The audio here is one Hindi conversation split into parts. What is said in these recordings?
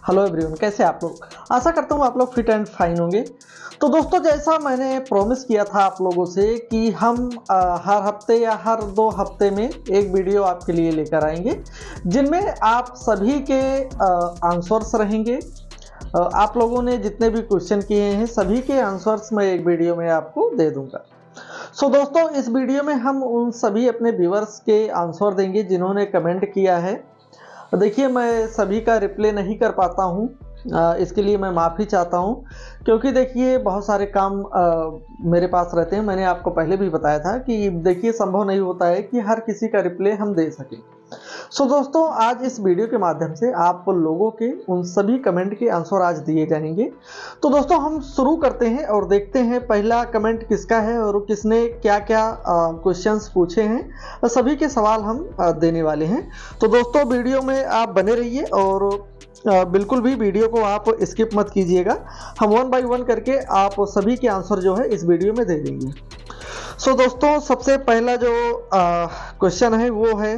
हेलो एवरीवन, कैसे आप लोग। आशा करता हूँ आप लोग फिट एंड फाइन होंगे। तो दोस्तों, जैसा मैंने प्रॉमिस किया था आप लोगों से कि हम हर हफ्ते या हर 2 हफ्ते में एक वीडियो आपके लिए लेकर आएंगे जिनमें आप सभी के आंसर्स रहेंगे। आप लोगों ने जितने भी क्वेश्चन किए हैं सभी के आंसर्स मैं एक वीडियो में आपको दे दूंगा। सो दोस्तों, इस वीडियो में हम उन सभी अपने व्यूअर्स के आंसर देंगे जिन्होंने कमेंट किया है। देखिए, मैं सभी का रिप्लाई नहीं कर पाता हूँ, इसके लिए मैं माफ़ी चाहता हूँ, क्योंकि देखिए बहुत सारे काम मेरे पास रहते हैं। मैंने आपको पहले भी बताया था कि देखिए संभव नहीं होता है कि हर किसी का रिप्लाई हम दे सकें। सो दोस्तों, आज इस वीडियो के माध्यम से आप लोगों के उन सभी कमेंट के आंसर आज दिए जाएंगे। तो दोस्तों, हम शुरू करते हैं और देखते हैं पहला कमेंट किसका है और किसने क्या क्या क्वेश्चंस पूछे हैं। सभी के सवाल हम देने वाले हैं। तो दोस्तों, वीडियो में आप बने रहिए और बिल्कुल भी वीडियो को आप स्किप मत कीजिएगा। हम 1 बाय 1 करके आप सभी के आंसर जो है इस वीडियो में दे देंगे। सो दोस्तों, सबसे पहला जो क्वेश्चन है वो है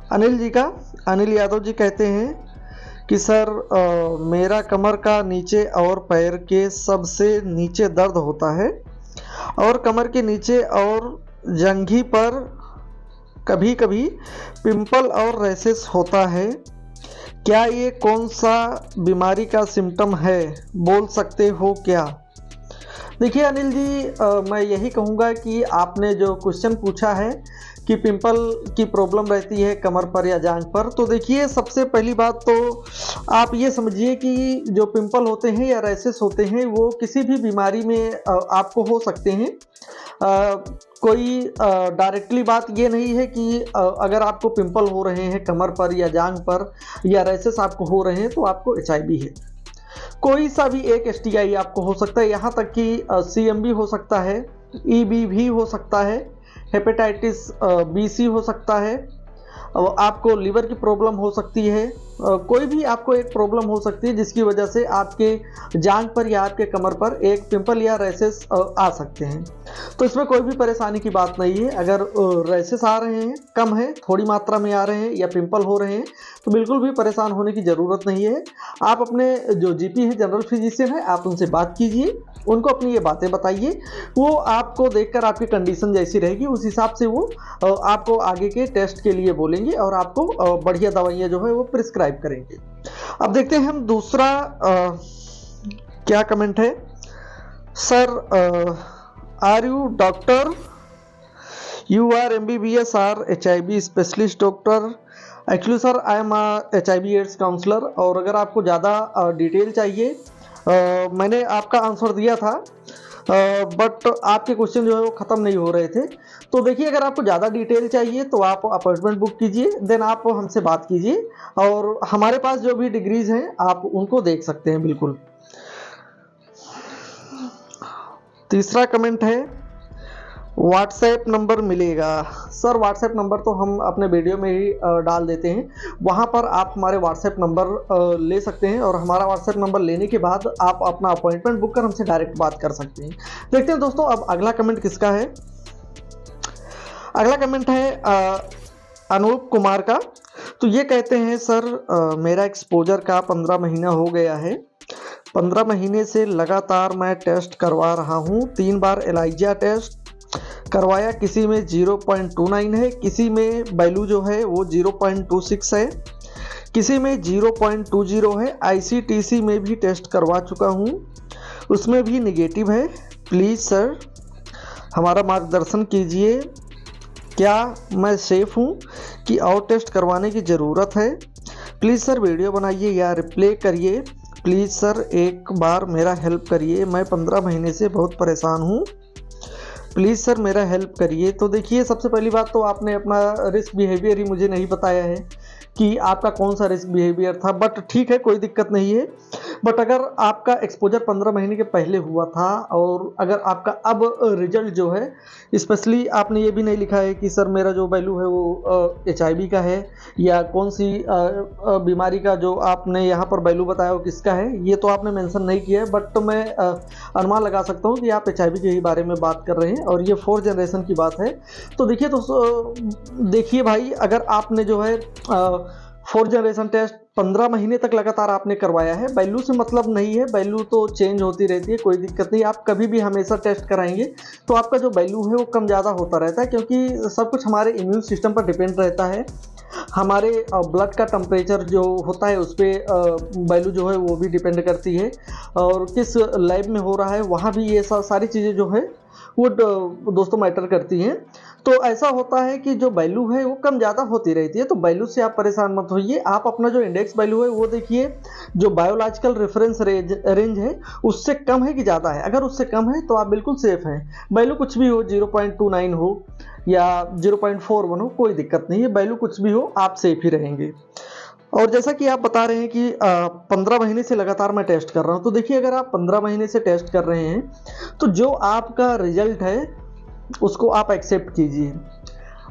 अनिल जी का। अनिल यादव जी कहते हैं कि सर मेरा कमर का नीचे और पैर के सबसे नीचे दर्द होता है और कमर के नीचे और जंघी पर कभी कभी पिंपल और रैशेस होता है। क्या ये कौन सा बीमारी का सिम्टम है, बोल सकते हो क्या? देखिए अनिल जी, मैं यही कहूँगा कि आपने जो क्वेश्चन पूछा है कि पिंपल की प्रॉब्लम रहती है कमर पर या जांघ पर, तो देखिए सबसे पहली बात तो आप ये समझिए कि जो पिंपल होते हैं या रैशेस होते हैं वो किसी भी बीमारी में आपको हो सकते हैं। कोई डायरेक्टली बात ये नहीं है कि अगर आपको पिंपल हो रहे हैं कमर पर या जांघ पर या रैशेस आपको हो रहे हैं तो आपको HIV है। कोई सा भी एक STI आपको हो सकता है, यहाँ तक कि CMV हो सकता है, EBV हो सकता है, हेपेटाइटिस BC हो सकता है, आपको लीवर की प्रॉब्लम हो सकती है, कोई भी आपको एक प्रॉब्लम हो सकती है जिसकी वजह से आपके जांघ पर या आपके कमर पर एक पिंपल या रैशेस आ सकते हैं। तो इसमें कोई भी परेशानी की बात नहीं है। अगर रैशेस आ रहे हैं, कम है, थोड़ी मात्रा में आ रहे हैं या पिंपल हो रहे हैं तो बिल्कुल भी परेशान होने की ज़रूरत नहीं है। आप अपने जो GP है, जनरल फिजिशियन है, आप उनसे बात कीजिए, उनको अपनी ये बातें बताइए। वो आपको देखकर आपकी कंडीशन जैसी रहेगी उस हिसाब से वो आपको आगे के टेस्ट के लिए बोलेंगे और आपको बढ़िया दवाइयाँ जो है वो प्रिस्क्राइब करेंगे। अब देखते हैं हम दूसरा क्या कमेंट है। Sir, are you doctor? You are MBBS और HIV specialist doctor? Actually sir, I am HIV AIDS counsellor. और अगर आपको ज़्यादा डिटेल चाहिए, मैंने आपका आंसर दिया था बट आपके क्वेश्चन जो है वो ख़त्म नहीं हो रहे थे। तो देखिए, अगर आपको ज़्यादा डिटेल चाहिए तो आप अपॉइंटमेंट बुक कीजिए, देन आप हमसे बात कीजिए और हमारे पास जो भी डिग्रीज हैं आप उनको देख सकते हैं बिल्कुल। तीसरा कमेंट है व्हाट्सएप नंबर मिलेगा? सर, व्हाट्सएप नंबर तो हम अपने वीडियो में ही डाल देते हैं, वहाँ पर आप हमारे व्हाट्सएप नंबर ले सकते हैं और हमारा व्हाट्सएप नंबर लेने के बाद आप अपना अपॉइंटमेंट बुक कर हमसे डायरेक्ट बात कर सकते हैं। देखते हैं दोस्तों, अब अगला कमेंट किसका है। अगला कमेंट है अनूप कुमार का। तो ये कहते हैं सर मेरा एक्सपोजर का 15 महीना हो गया है। 15 महीने से लगातार मैं टेस्ट करवा रहा हूँ। 3 बार एलाइजा टेस्ट करवाया, किसी में 0.29 है, किसी में वैल्यू जो है वो 0.26 है, किसी में 0.20 है। ICTC में भी टेस्ट करवा चुका हूँ, उसमें भी निगेटिव है। प्लीज़ सर हमारा मार्गदर्शन कीजिए, क्या मैं सेफ़ हूँ कि और टेस्ट करवाने की ज़रूरत है? प्लीज़ सर वीडियो बनाइए या रिप्ले करिए। प्लीज़ सर एक बार मेरा हेल्प करिए, मैं 15 महीने से बहुत परेशान हूँ। प्लीज़ सर मेरा हेल्प करिए। तो देखिए, सबसे पहली बात तो आपने अपना रिस्क बिहेवियर ही मुझे नहीं बताया है कि आपका कौन सा रिस्क बिहेवियर था, बट ठीक है, कोई दिक्कत नहीं है। बट अगर आपका एक्सपोजर 15 महीने के पहले हुआ था और अगर आपका अब रिजल्ट जो है, स्पेशली आपने ये भी नहीं लिखा है कि सर मेरा जो वैल्यू है वो HIV का है या कौन सी बीमारी का जो आपने यहाँ पर वैल्यू बताया वो किसका है, ये तो आपने मेंशन नहीं किया है। बट तो मैं अनुमान लगा सकता हूँ कि आप HIV के ही बारे में बात कर रहे हैं और ये 4th जनरेशन की बात है। तो देखिए भाई, अगर आपने जो है 4th जनरेशन टेस्ट 15 महीने तक लगातार आपने करवाया है, वैल्यू से मतलब नहीं है, वैल्यू तो चेंज होती रहती है, कोई दिक्कत नहीं। आप कभी भी हमेशा टेस्ट कराएंगे तो आपका जो वैल्यू है वो कम ज़्यादा होता रहता है, क्योंकि सब कुछ हमारे इम्यून सिस्टम पर डिपेंड रहता है। हमारे ब्लड का टेम्परेचर जो होता है उस पर वैल्यू जो है वो भी डिपेंड करती है, और किस लैब में हो रहा है वहाँ भी ये सारी चीज़ें जो है वो दोस्तों मैटर करती हैं। तो ऐसा होता है कि जो वैल्यू है वो कम ज़्यादा होती रहती है, तो वैल्यू से आप परेशान मत होइए। आप अपना जो इंडेक्स वैल्यू है वो देखिए, जो बायोलॉजिकल रेफरेंस रेंज है उससे कम है कि ज़्यादा है। अगर उससे कम है तो आप बिल्कुल सेफ़ हैं। वैल्यू कुछ भी हो, 0.29 हो या 0.41 हो, कोई दिक्कत नहीं है। वैल्यू कुछ भी हो, आप सेफ ही रहेंगे। और जैसा कि आप बता रहे हैं कि 15 महीने से लगातार मैं टेस्ट कर रहा हूं, तो देखिए अगर आप 15 महीने से टेस्ट कर रहे हैं तो जो आपका रिजल्ट है उसको आप एक्सेप्ट कीजिए।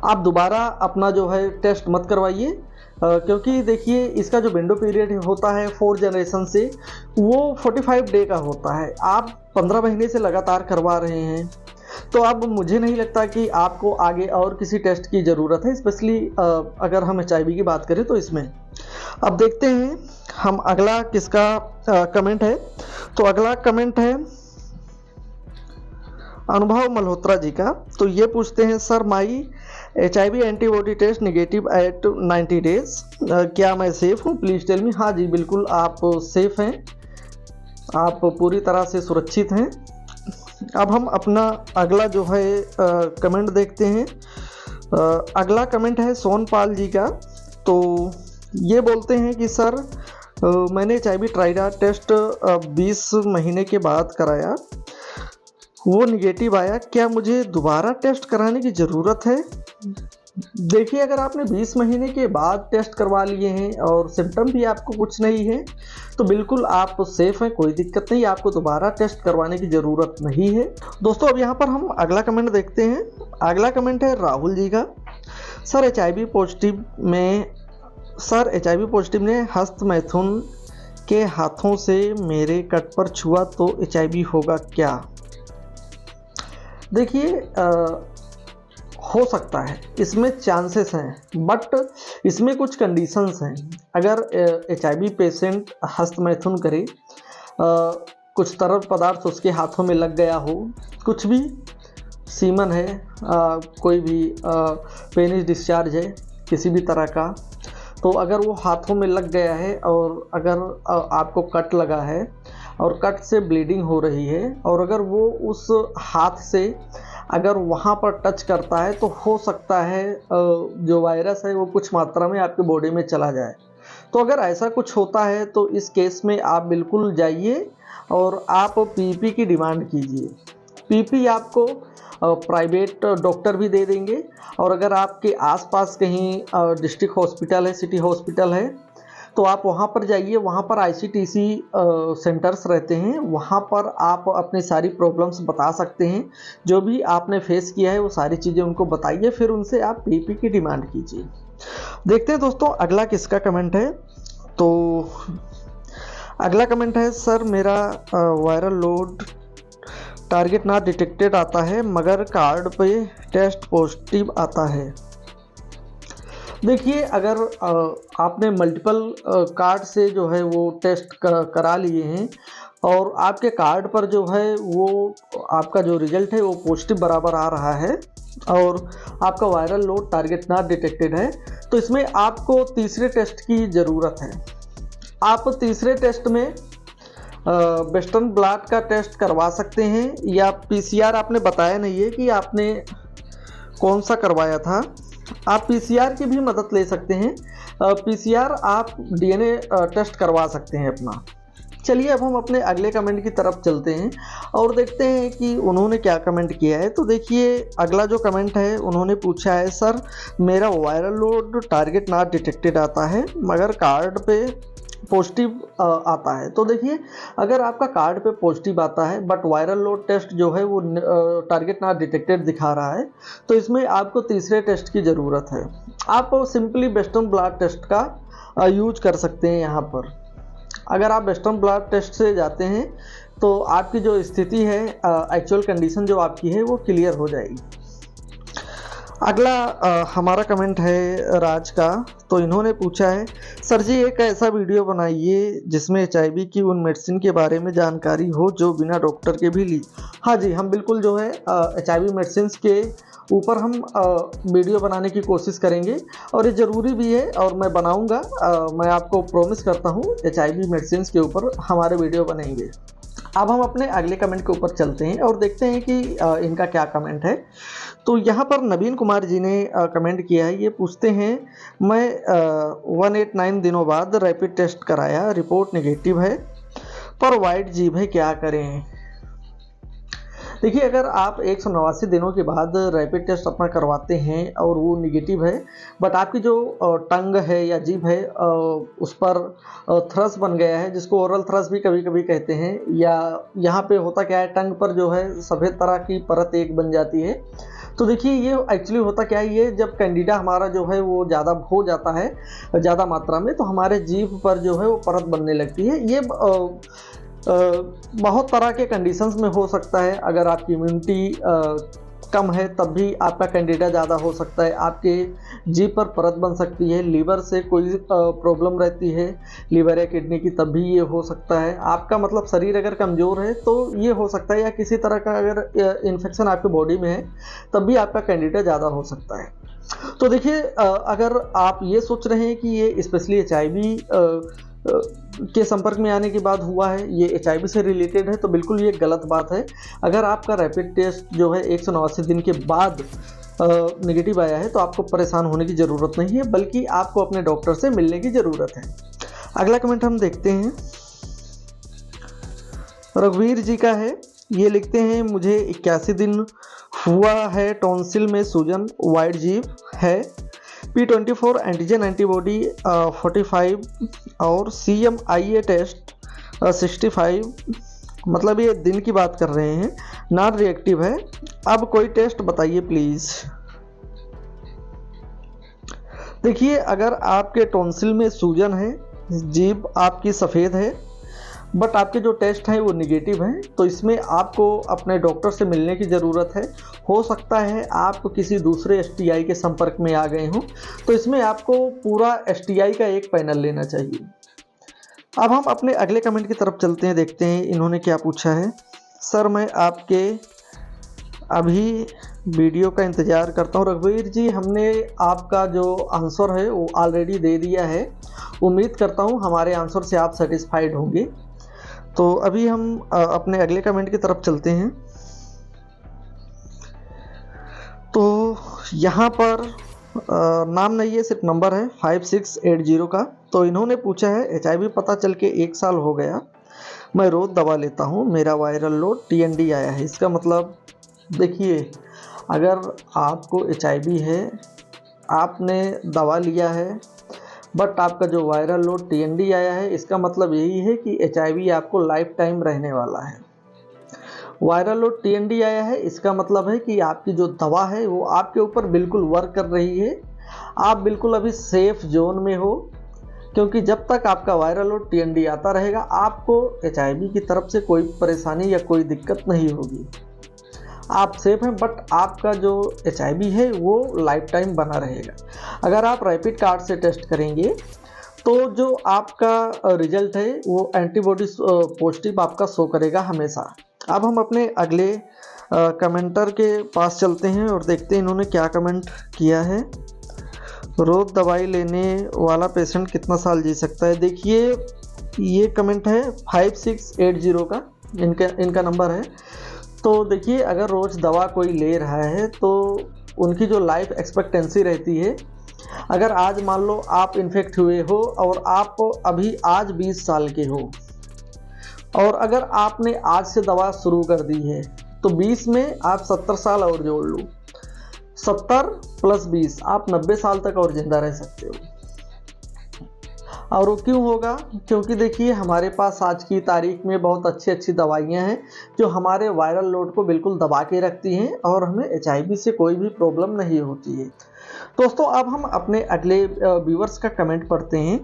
आप दोबारा अपना जो है टेस्ट मत करवाइए, क्योंकि देखिए इसका जो विंडो पीरियड होता है 4 जनरेशन से वो 45 डे का होता है। आप 15 महीने से लगातार करवा रहे हैं, तो अब मुझे नहीं लगता कि आपको आगे और किसी टेस्ट की ज़रूरत है, स्पेशली अगर हम HIV की बात करें तो इसमें। अब देखते हैं हम अगला किसका कमेंट है। तो अगला कमेंट है अनुभव मल्होत्रा जी का। तो ये पूछते हैं, sir my HIV antibody test negative at 90 days, क्या मैं सेफ़ हूँ, प्लीज़ टेल मी। हाँ जी, बिल्कुल आप सेफ़ हैं, आप पूरी तरह से सुरक्षित हैं। अब हम अपना अगला जो है कमेंट देखते हैं। अगला कमेंट है सोनपाल जी का। तो ये बोलते हैं कि सर मैंने HIV ट्राइडा टेस्ट 20 महीने के बाद कराया, वो निगेटिव आया, क्या मुझे दोबारा टेस्ट कराने की ज़रूरत है? देखिए अगर आपने 20 महीने के बाद टेस्ट करवा लिए हैं और सिम्टम भी आपको कुछ नहीं है तो बिल्कुल आप सेफ़ हैं, कोई दिक्कत नहीं, आपको दोबारा टेस्ट करवाने की ज़रूरत नहीं है। दोस्तों अब यहाँ पर हम अगला कमेंट देखते हैं। अगला कमेंट है राहुल जी का। सर HIV पॉजिटिव ने हस्त मैथुन के हाथों से मेरे कट पर छुआ तो HIV होगा क्या? देखिए हो सकता है, इसमें चांसेस हैं, बट इसमें कुछ कंडीशंस हैं। अगर HIV पेशेंट हस्त मैथुन करे, कुछ तरल पदार्थ उसके हाथों में लग गया हो, कुछ भी सीमन है, कोई भी पेनिस डिस्चार्ज है किसी भी तरह का, तो अगर वो हाथों में लग गया है और अगर आपको कट लगा है और कट से ब्लीडिंग हो रही है और अगर वो उस हाथ से अगर वहाँ पर टच करता है तो हो सकता है जो वायरस है वो कुछ मात्रा में आपके बॉडी में चला जाए। तो अगर ऐसा कुछ होता है तो इस केस में आप बिल्कुल जाइए और आप PPE की डिमांड कीजिए। PPE आपको प्राइवेट डॉक्टर भी दे देंगे, और अगर आपके आसपास कहीं डिस्ट्रिक्ट हॉस्पिटल है, सिटी हॉस्पिटल है, तो आप वहाँ पर जाइए। वहाँ पर ICTC सेंटर्स रहते हैं, वहाँ पर आप अपनी सारी प्रॉब्लम्स बता सकते हैं, जो भी आपने फेस किया है वो सारी चीज़ें उनको बताइए, फिर उनसे आप PPE की डिमांड कीजिए। देखते हैं दोस्तों अगला किसका कमेंट है। तो अगला कमेंट है, सर मेरा viral load target not detected आता है मगर कार्ड पे टेस्ट पॉजिटिव आता है। देखिए अगर आपने मल्टीपल कार्ड से जो है वो टेस्ट करा लिए हैं और आपके कार्ड पर जो है वो आपका जो रिजल्ट है वो पॉजिटिव बराबर आ रहा है और आपका viral load target not detected है, तो इसमें आपको तीसरे टेस्ट की ज़रूरत है। आप तीसरे टेस्ट में वेस्टर्न ब्लॉट का टेस्ट करवा सकते हैं, या PCR आपने बताया नहीं है कि आपने कौन सा करवाया था, आप PCR की भी मदद ले सकते हैं। PCR आप DNA टेस्ट करवा सकते हैं अपना। चलिए अब हम अपने अगले कमेंट की तरफ चलते हैं और देखते हैं कि उन्होंने क्या कमेंट किया है। तो देखिए अगला जो कमेंट है उन्होंने पूछा है, सर मेरा viral load target not detected आता है मगर कार्ड पे पॉजिटिव आता है। तो देखिए अगर आपका कार्ड पे पॉजिटिव आता है बट वायरल लोड टेस्ट जो है वो टारगेट नॉट डिटेक्टेड दिखा रहा है, तो इसमें आपको तीसरे टेस्ट की ज़रूरत है। आप सिंपली वेस्टर्न ब्लॉट टेस्ट का यूज कर सकते हैं। यहाँ पर अगर आप वेस्टर्न ब्लॉट टेस्ट से जाते हैं तो आपकी जो स्थिति है, एक्चुअल कंडीशन जो आपकी है वो क्लियर हो जाएगी। अगला हमारा कमेंट है राज का। तो इन्होंने पूछा है, सर जी एक ऐसा वीडियो बनाइए जिसमें HIV की उन मेडिसिन के बारे में जानकारी हो जो बिना डॉक्टर के भी ली। हाँ जी, हम बिल्कुल जो है HIV मेडिसिन के ऊपर हम वीडियो बनाने की कोशिश करेंगे और ये ज़रूरी भी है और मैं बनाऊंगा। मैं आपको प्रॉमिस करता हूँ HIV मेडिसिन के ऊपर हमारे वीडियो बनेंगे। अब हम अपने अगले कमेंट के ऊपर चलते हैं और देखते हैं कि इनका क्या कमेंट है। तो यहाँ पर नवीन कुमार जी ने कमेंट किया है। ये पूछते हैं, मैं 189 दिनों बाद रैपिड टेस्ट कराया, रिपोर्ट नेगेटिव है पर वाइट जीभ है, क्या करें। देखिए, अगर आप 189 दिनों के बाद रैपिड टेस्ट अपना करवाते हैं और वो निगेटिव है, बट आपकी जो टंग है या जीभ है उस पर थ्रस बन गया है, जिसको ओरल थ्रस भी कभी कभी कहते हैं, या यहाँ पे होता क्या है, टंग पर जो है सफ़ेद तरह की परत एक बन जाती है। तो देखिए, ये एक्चुअली होता क्या है, ये जब कैंडिडा हमारा जो है वो ज़्यादा हो जाता है ज़्यादा मात्रा में, तो हमारे जीभ पर जो है वो परत बनने लगती है। ये बहुत तरह के कंडीशंस में हो सकता है। अगर आपकी इम्यूनिटी कम है तब भी आपका कैंडिडा ज़्यादा हो सकता है, आपके जीभ पर परत बन सकती है, लीवर से कोई प्रॉब्लम रहती है लीवर या किडनी की तब भी ये हो सकता है, आपका मतलब शरीर अगर कमज़ोर है तो ये हो सकता है, या किसी तरह का अगर इन्फेक्शन आपके बॉडी में है तब भी आपका कैंडिडा ज़्यादा हो सकता है। तो देखिए, अगर आप ये सोच रहे हैं कि ये स्पेशली HIV के संपर्क में आने के बाद हुआ है, ये HIV से रिलेटेड है, तो बिल्कुल ये गलत बात है। अगर आपका रैपिड टेस्ट जो है 189 दिन के बाद नेगेटिव आया है तो आपको परेशान होने की ज़रूरत नहीं है, बल्कि आपको अपने डॉक्टर से मिलने की ज़रूरत है। अगला कमेंट हम देखते हैं, रघुवीर जी का है। ये लिखते हैं, मुझे 81 दिन हुआ है, टॉन्सिल में सूजन, वाइट जीभ है, P24 एंटीजन एंटीबॉडी 45 और CMIA टेस्ट 65, मतलब ये दिन की बात कर रहे हैं, नॉन रिएक्टिव है। अब कोई टेस्ट बताइए प्लीज़। देखिए, अगर आपके टॉन्सिल में सूजन है, जीभ आपकी सफ़ेद है, बट आपके जो टेस्ट हैं वो निगेटिव हैं, तो इसमें आपको अपने डॉक्टर से मिलने की ज़रूरत है। हो सकता है आप किसी दूसरे STI के संपर्क में आ गए हों, तो इसमें आपको पूरा STI का एक पैनल लेना चाहिए। अब हम अपने अगले कमेंट की तरफ चलते हैं, देखते हैं इन्होंने क्या पूछा है। सर मैं आपके अभी वीडियो का इंतज़ार करता हूँ। रघुवीर जी, हमने आपका जो आंसर है वो ऑलरेडी दे दिया है, उम्मीद करता हूँ हमारे आंसर से आप सेटिस्फाइड होंगे। तो अभी हम अपने अगले कमेंट की तरफ चलते हैं। तो यहाँ पर नाम नहीं है, सिर्फ नंबर है 5680 का। तो इन्होंने पूछा है, HIV पता चल के 1 साल हो गया, मैं रोज़ दवा लेता हूँ, मेरा वायरल लोड TND आया है। इसका मतलब देखिए, अगर आपको HIV है, आपने दवा लिया है, बट आपका जो वायरल लोड TND आया है, इसका मतलब यही है कि HIV आपको लाइफ टाइम रहने वाला है। वायरल लोड TND आया है, इसका मतलब है कि आपकी जो दवा है वो आपके ऊपर बिल्कुल वर्क कर रही है, आप बिल्कुल अभी सेफ जोन में हो, क्योंकि जब तक आपका वायरल लोड TND आता रहेगा आपको HIV की तरफ से कोई परेशानी या कोई दिक्कत नहीं होगी, आप सेफ हैं। बट आपका जो HIV है वो लाइफ टाइम बना रहेगा। अगर आप रैपिड कार्ड से टेस्ट करेंगे तो जो आपका रिजल्ट है वो एंटीबॉडी पॉजिटिव आपका शो करेगा हमेशा। अब हम अपने अगले कमेंटर के पास चलते हैं और देखते हैं इन्होंने क्या कमेंट किया है। रोज़ दवाई लेने वाला पेशेंट कितना साल जी सकता है। देखिए, ये कमेंट है 5680 का, इनका नंबर है। तो देखिए, अगर रोज़ दवा कोई ले रहा है तो उनकी जो लाइफ एक्सपेक्टेंसी रहती है, अगर आज मान लो आप इन्फेक्ट हुए हो और आप अभी आज 20 साल के हो, और अगर आपने आज से दवा शुरू कर दी है तो 20 में आप 70 साल और जोड़ लो, 70 + 20 आप 90 साल तक और ज़िंदा रह सकते हो। और वो क्यों होगा? क्योंकि देखिए, हमारे पास आज की तारीख में बहुत अच्छी अच्छी दवाइयाँ हैं जो हमारे वायरल लोड को बिल्कुल दबा के रखती हैं और हमें HIV से कोई भी प्रॉब्लम नहीं होती है। दोस्तों, अब हम अपने अगले व्यूवर्स का कमेंट पढ़ते हैं।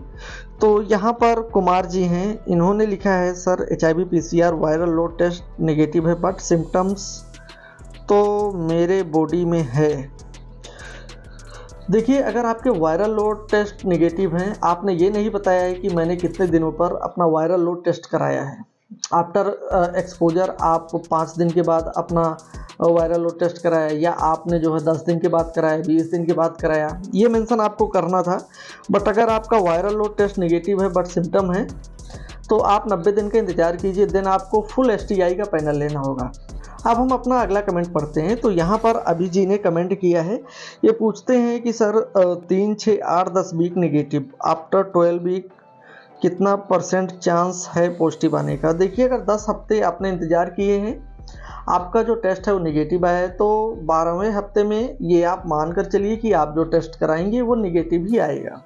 तो यहाँ पर कुमार जी हैं, इन्होंने लिखा है, sir HIV PCR viral load test negative है, बट सिम्टम्स तो मेरे बॉडी में है। देखिए, अगर आपके वायरल लोड टेस्ट नेगेटिव हैं, आपने ये नहीं बताया है कि मैंने कितने दिनों पर अपना वायरल लोड टेस्ट कराया है। आफ्टर एक्सपोजर आप 5 दिन के बाद अपना वायरल लोड टेस्ट कराया, या आपने जो है 10 दिन के बाद कराया, 20 दिन के बाद कराया, ये मेंशन आपको करना था। बट अगर आपका वायरल लोड टेस्ट नेगेटिव है बट सिम्टम है, तो आप 90 दिन का इंतज़ार कीजिए, देन आपको फुल STI का पैनल लेना होगा। अब हम अपना अगला कमेंट पढ़ते हैं। तो यहाँ पर अभी जी ने कमेंट किया है, ये पूछते हैं कि sir 3, 6, 8, 10 week negative, after 12 week कितना % चांस है पॉजिटिव आने का। देखिए, अगर 10 हफ्ते आपने इंतज़ार किए हैं, आपका जो टेस्ट है वो नेगेटिव आया है, तो 12वें हफ्ते में ये आप मान कर चलिए कि आप जो टेस्ट कराएंगे वो नेगेटिव ही आएगा।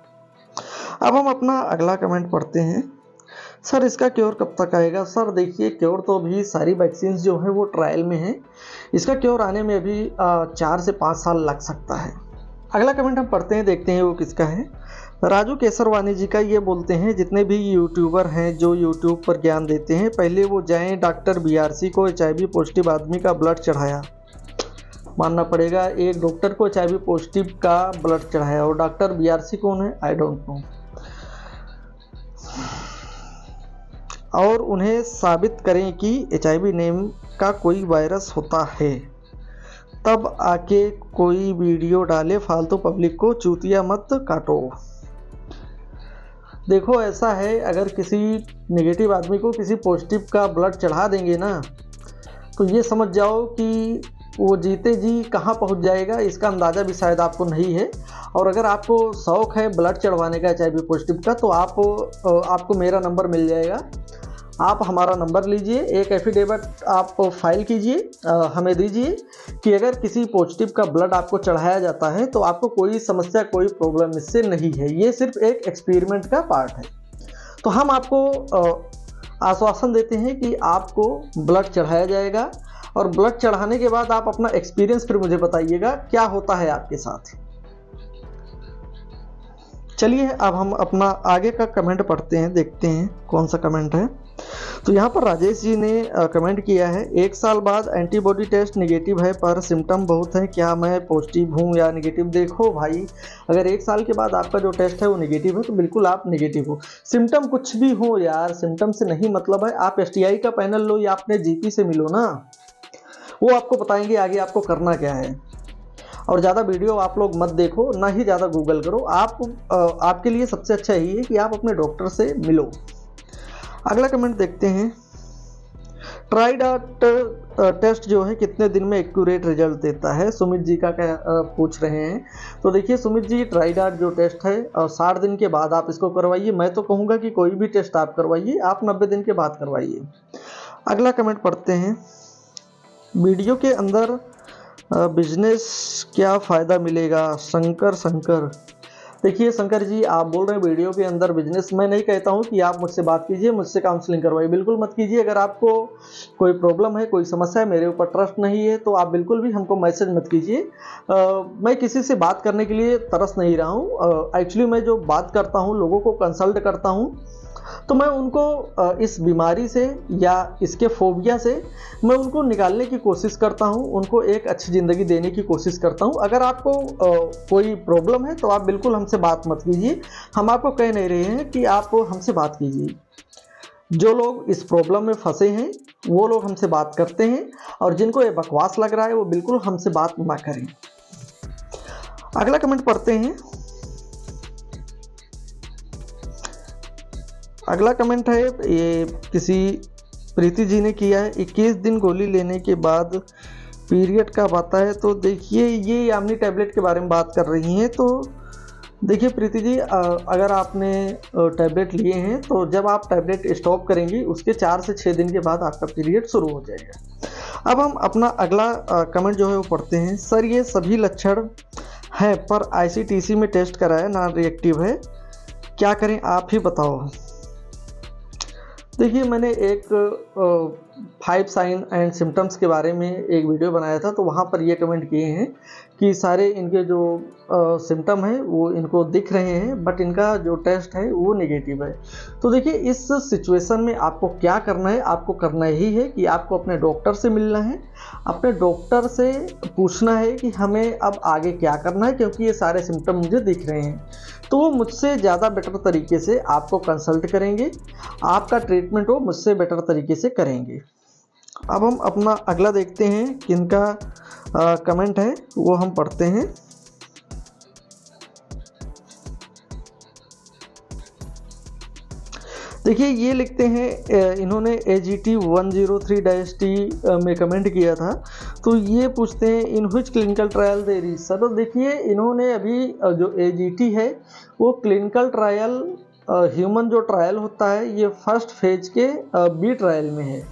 अब हम अपना अगला कमेंट पढ़ते हैं। सर इसका क्योर कब तक आएगा। सर देखिए, क्योर तो अभी सारी वैक्सीन जो है वो ट्रायल में है, इसका क्योर आने में अभी 4 से 5 साल लग सकता है। अगला कमेंट हम पढ़ते हैं, देखते हैं वो किसका है। राजू केसरवानी जी का। ये बोलते हैं, जितने भी यूट्यूबर हैं जो यूट्यूब पर ज्ञान देते हैं, पहले वो जाएं डॉक्टर BRC को HIV पॉजिटिव आदमी का ब्लड चढ़ाया। मानना पड़ेगा, एक डॉक्टर को HIV पॉजिटिव का ब्लड चढ़ाया, और डॉक्टर BRC कौन है, आई डोंट नो। और उन्हें साबित करें कि HIV नेम का कोई वायरस होता है, तब आके कोई वीडियो डाले, फालतू पब्लिक को चूतिया मत काटो। देखो, ऐसा है, अगर किसी नेगेटिव आदमी को किसी पॉजिटिव का ब्लड चढ़ा देंगे ना, तो ये समझ जाओ कि वो जीते जी कहाँ पहुँच जाएगा, इसका अंदाज़ा भी शायद आपको नहीं है। और अगर आपको शौक़ है ब्लड चढ़वाने का HIV पॉजिटिव का, तो आपको मेरा नंबर मिल जाएगा। आप हमारा नंबर लीजिए, एक एफिडेविट आप फाइल कीजिए, हमें दीजिए कि अगर किसी पॉजिटिव का ब्लड आपको चढ़ाया जाता है तो आपको कोई समस्या, कोई प्रॉब्लम इससे नहीं है। ये सिर्फ एक एक्सपेरिमेंट का पार्ट है। तो हम आपको आश्वासन देते हैं कि आपको ब्लड चढ़ाया जाएगा, और ब्लड चढ़ाने के बाद आप अपना एक्सपीरियंस फिर मुझे बताइएगा क्या होता है आपके साथ। चलिए, अब हम अपना आगे का कमेंट पढ़ते हैं, देखते हैं कौन सा कमेंट है। तो यहाँ पर राजेश जी ने कमेंट किया है, 1 साल बाद एंटीबॉडी टेस्ट नेगेटिव है पर सिम्टम बहुत है, क्या मैं पॉजिटिव हूँ या नेगेटिव। देखो भाई, अगर 1 साल के बाद आपका जो टेस्ट है वो नेगेटिव है, तो बिल्कुल आप नेगेटिव हो। सिम्टम कुछ भी हो यार, सिम्टम से नहीं मतलब है। आप STI का पैनल लो या अपने GP से मिलो ना, वो आपको बताएंगे आगे आपको करना क्या है। और ज़्यादा वीडियो आप लोग मत देखो, ना ही ज़्यादा गूगल करो। आपके लिए सबसे अच्छा यही है कि आप अपने डॉक्टर से मिलो। अगला कमेंट देखते हैं। ट्राइडाट टेस्ट जो है कितने दिन में एक्यूरेट रिजल्ट देता है, सुमित जी का पूछ रहे हैं। तो देखिए सुमित जी, ट्राइडाट जो टेस्ट है 60 दिन के बाद आप इसको करवाइए। मैं तो कहूँगा कि कोई भी टेस्ट आप करवाइए, आप 90 दिन के बाद करवाइए। अगला कमेंट पढ़ते हैं। वीडियो के अंदर बिजनेस क्या फ़ायदा मिलेगा, शंकर। देखिए शंकर जी, आप बोल रहे हैं वीडियो के अंदर बिजनेस। मैं नहीं कहता हूं कि आप मुझसे बात कीजिए, मुझसे काउंसलिंग करवाइए, बिल्कुल मत कीजिए। अगर आपको कोई प्रॉब्लम है, कोई समस्या है, मेरे ऊपर ट्रस्ट नहीं है, तो आप बिल्कुल भी हमको मैसेज मत कीजिए। मैं किसी से बात करने के लिए तरस नहीं रहा हूँ। एक्चुअली मैं जो बात करता हूँ, लोगों को कंसल्ट करता हूँ, तो मैं उनको इस बीमारी से या इसके फोबिया से मैं उनको निकालने की कोशिश करता हूं, उनको एक अच्छी ज़िंदगी देने की कोशिश करता हूं। अगर आपको कोई प्रॉब्लम है तो आप बिल्कुल हमसे बात मत कीजिए। हम आपको कह नहीं रहे हैं कि आप हमसे बात कीजिए। जो लोग इस प्रॉब्लम में फंसे हैं वो लोग हमसे बात करते हैं, और जिनको ये बकवास लग रहा है वो बिल्कुल हमसे बात ना करें। अगला कमेंट पढ़ते हैं। अगला कमेंट है, ये किसी प्रीति जी ने किया है। 21 दिन गोली लेने के बाद पीरियड कब आता है। तो देखिए, ये यामिनी टैबलेट के बारे में बात कर रही हैं। तो देखिए प्रीति जी, अगर आपने टैबलेट लिए हैं तो जब आप टैबलेट स्टॉप करेंगी उसके 4 से 6 दिन के बाद आपका पीरियड शुरू हो जाएगा। अब हम अपना अगला कमेंट जो है वो पढ़ते हैं। सर ये सभी लक्षण हैं पर ICTC में टेस्ट कराया, नॉन रिएक्टिव है, क्या करें आप ही बताओ। देखिए, मैंने एक 5 साइन एंड सिम्टम्स के बारे में एक वीडियो बनाया था, तो वहाँ पर ये कमेंट किए हैं कि सारे इनके जो सिम्टम है वो इनको दिख रहे हैं, बट इनका जो टेस्ट है वो नेगेटिव है। तो देखिए इस सिचुएशन में आपको क्या करना है, आपको करना ही है कि आपको अपने डॉक्टर से मिलना है, अपने डॉक्टर से पूछना है कि हमें अब आगे क्या करना है, क्योंकि ये सारे सिम्टम मुझे दिख रहे हैं। तो वो मुझसे ज़्यादा बेटर तरीके से आपको कंसल्ट करेंगे, आपका ट्रीटमेंट वो मुझसे बेटर तरीके से करेंगे। अब हम अपना अगला देखते हैं किनका कमेंट है, वो हम पढ़ते हैं। देखिए ये लिखते हैं, इन्होंने AGT 103-T में कमेंट किया था। तो ये पूछते हैं in which clinical trial there is. Sir देखिए इन्होंने अभी जो AGT है वो क्लिनिकल ट्रायल, ह्यूमन जो ट्रायल होता है ये फर्स्ट फेज के B ट्रायल में है।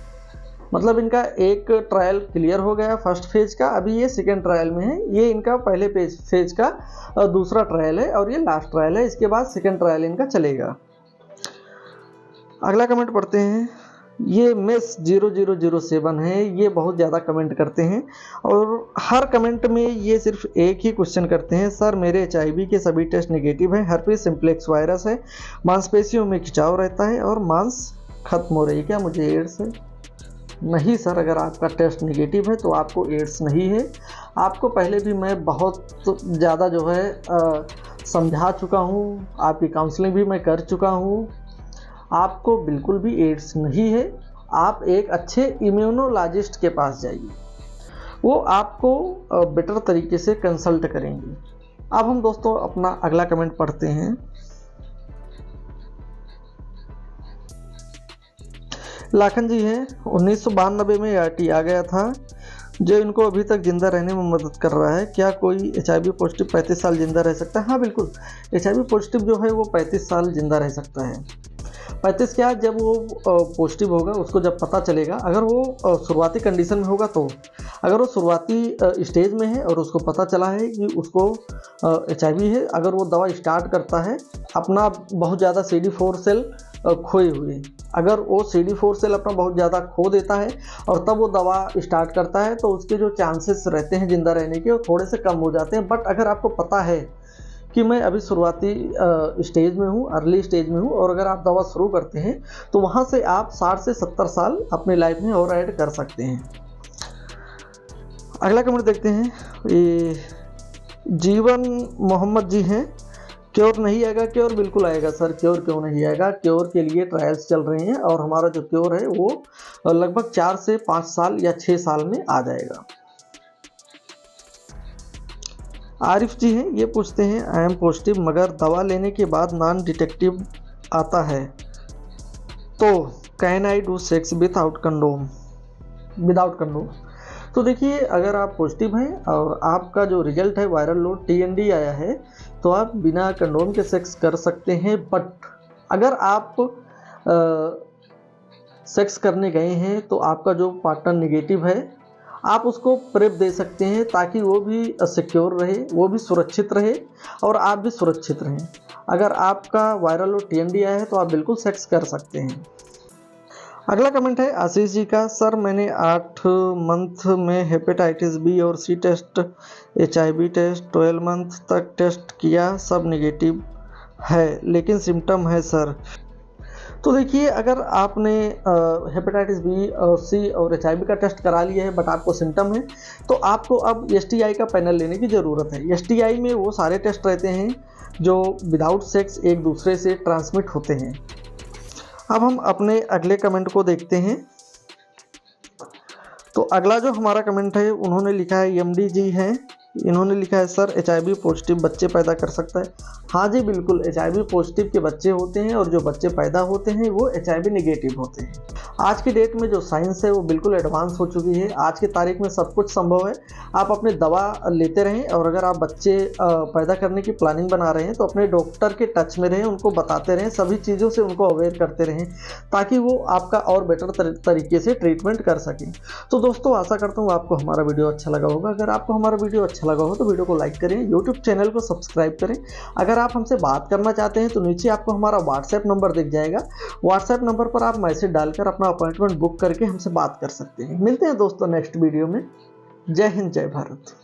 मतलब इनका एक ट्रायल क्लियर हो गया फर्स्ट फेज का, अभी ये सेकेंड ट्रायल में है। ये इनका पहले फेज का दूसरा ट्रायल है और ये लास्ट ट्रायल है, इसके बाद सेकेंड ट्रायल इनका चलेगा। अगला कमेंट पढ़ते हैं, ये मिस 0007 है, ये बहुत ज़्यादा कमेंट करते हैं और हर कमेंट में ये सिर्फ एक ही क्वेश्चन करते हैं, सर मेरे HIV के सभी टेस्ट नेगेटिव हैं, हर्पीस सिम्प्लेक्स वायरस है, मांसपेशियों में खिंचाव रहता है और मांस खत्म हो रही है, क्या मुझे एड्स है? नहीं सर, अगर आपका टेस्ट नेगेटिव है तो आपको एड्स नहीं है। आपको पहले भी मैं बहुत ज़्यादा जो है समझा चुका हूँ, आपकी काउंसलिंग भी मैं कर चुका हूँ, आपको बिल्कुल भी एड्स नहीं है। आप एक अच्छे इम्यूनोलॉजिस्ट के पास जाइए, वो आपको बेटर तरीके से कंसल्ट करेंगे। अब हम दोस्तों अपना अगला कमेंट पढ़ते हैं। लाखन जी हैं, 1992 में ART आ गया था जो इनको अभी तक जिंदा रहने में मदद कर रहा है, क्या कोई HIV पॉजिटिव 35 साल जिंदा रह सकता है? हाँ बिल्कुल, HIV पॉजिटिव जो है वो 35 साल जिंदा रह सकता है। 35 क्या, जब वो पॉजिटिव होगा उसको जब पता चलेगा, अगर वो शुरुआती कंडीशन में होगा तो, अगर वो शुरुआती स्टेज में है और उसको पता चला है कि उसको HIV है, अगर वो दवा स्टार्ट करता है अपना बहुत ज़्यादा CD4 सेल खोए हुए, अगर वो CD4 सेल अपना बहुत ज़्यादा खो देता है और तब वो दवा स्टार्ट करता है तो उसके जो चांसेस रहते हैं जिंदा रहने के वो थोड़े से कम हो जाते हैं। बट अगर आपको पता है कि मैं अभी शुरुआती स्टेज में हूँ, अर्ली स्टेज में हूँ, और अगर आप दवा शुरू करते हैं तो वहाँ से आप 60 से 70 साल अपनी लाइफ में और ऐड कर सकते हैं। अगला कमेंट देखते हैं, ये जीवन मोहम्मद जी हैं, क्योर नहीं आएगा? क्योर बिल्कुल आएगा सर, क्योर क्यों नहीं आएगा? क्योर के लिए ट्रायल्स चल रहे हैं और हमारा जो क्योर है वो लगभग 4 से 5 साल या 6 साल में आ जाएगा। आरिफ जी हैं, ये पूछते हैं आई एम पॉजिटिव मगर दवा लेने के बाद नॉन डिटेक्टिव आता है, तो can I do sex without condom? तो देखिए अगर आप पॉजिटिव हैं और आपका जो रिजल्ट है वायरल लोड TND आया है तो आप बिना कंडोम के सेक्स कर सकते हैं। बट अगर आप सेक्स करने गए हैं तो आपका जो पार्टनर नेगेटिव है आप उसको प्रेप दे सकते हैं ताकि वो भी सिक्योर रहे, वो भी सुरक्षित रहे और आप भी सुरक्षित रहें। अगर आपका वायरल लोड TND आया है तो आप बिल्कुल सेक्स कर सकते हैं। अगला कमेंट है आशीष जी का, सर मैंने 8 मंथ में हेपेटाइटिस B और C test, HIV test 12 month तक टेस्ट किया, सब नेगेटिव है लेकिन सिम्टम है सर। तो देखिए अगर आपने हेपेटाइटिस B और C और HIV का टेस्ट करा लिया है बट आपको सिम्टम है तो आपको अब STI का पैनल लेने की ज़रूरत है। STI में वो सारे टेस्ट रहते हैं जो विदाउट सेक्स एक दूसरे से ट्रांसमिट होते हैं। अब हम अपने अगले कमेंट को देखते हैं। तो अगला जो हमारा कमेंट है उन्होंने लिखा है MD जी हैं, इन्होंने लिखा है सर HIV पॉजिटिव बच्चे पैदा कर सकता है? हाँ जी बिल्कुल, HIV पॉजिटिव के बच्चे होते हैं और जो बच्चे पैदा होते हैं वो HIV नेगेटिव होते हैं। आज की डेट में जो साइंस है वो बिल्कुल एडवांस हो चुकी है। आज की तारीख में सब कुछ संभव है। आप अपने दवा लेते रहें और अगर आप बच्चे पैदा करने की प्लानिंग बना रहे हैं तो अपने डॉक्टर के टच में रहें, उनको बताते रहें, सभी चीज़ों से उनको अवेयर करते रहें ताकि वो आपका और बेटर तरीके से ट्रीटमेंट कर सकें। तो दोस्तों आशा करता हूँ आपको हमारा वीडियो अच्छा लगा होगा। अगर आपको हमारा वीडियो अच्छा लगा हो तो वीडियो को लाइक करें, यूट्यूब चैनल को सब्सक्राइब करें। अगर आप हमसे बात करना चाहते हैं तो नीचे आपको हमारा व्हाट्सएप नंबर दिख जाएगा। व्हाट्सएप नंबर पर आप मैसेज डालकर अपना अपॉइंटमेंट बुक करके हमसे बात कर सकते हैं। मिलते हैं दोस्तों नेक्स्ट वीडियो में। जय हिंद, जय भारत।